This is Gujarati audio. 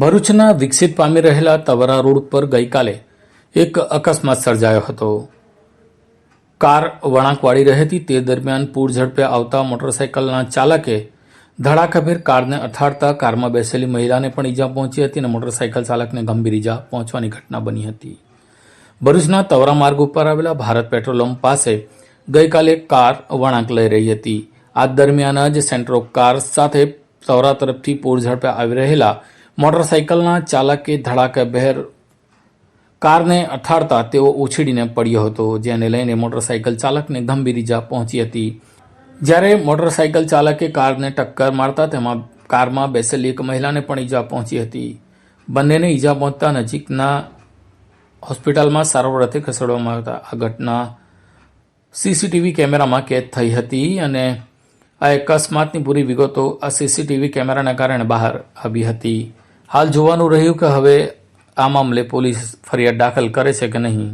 ભરૂચના વિકસિત પામી રહેલા તવરા રોડ પર ગઈકાલે એક અકસ્માત સર્જાયો હતો। કાર વળાંક વાળી રહી હતી તે દરમિયાન પૂર ઝડપે આવતા મોટરસાઇકલના ચાલકે ધડાકાભેર કારને અથાડતા કારમાં બેસેલી મહિલાને પણ ઈજા પહોંચી હતી અને મોટરસાઇકલ ચાલકને ગંભીર ઈજા પહોંચવાની ઘટના બની હતી। ભરૂચના તવરા માર્ગ ઉપર આવેલા ભારત પેટ્રોલ પંપ પાસે ગઈકાલે કાર વળાંક લઈ રહી હતી। આ દરમિયાન જ સેન્ટ્રો કાર સાથે તવરા તરફથી પૂર ઝડપે આવી રહેલા મોટરસાઇકલના ચાલકે ધડાકાભેર કારને અથાડતા તેઓ ઉછીડીને પડ્યો હતો, જેને લઈને મોટરસાઇકલ ચાલકને ગંભીર ઈજા પહોંચી હતી। જ્યારે મોટરસાઇકલ ચાલકે કારને ટક્કર મારતા તેમાં કારમાં બેસેલી એક મહિલાને પણ ઈજા પહોંચી હતી। બંનેને ઈજા પહોંચતા નજીકના હોસ્પિટલમાં સારવાર અર્થે ખસેડવામાં આવતા આ ઘટના સીસીટીવી કેમેરામાં કેદ થઈ હતી અને આ અકસ્માતની પૂરી વિગતો આ સીસીટીવી કેમેરાના કારણે બહાર આવી હતી। હાલ જોવાનું રહ્યું કે હવે આ મામલે પોલીસ ફરિયાદ દાખલ કરે છે કે નહીં।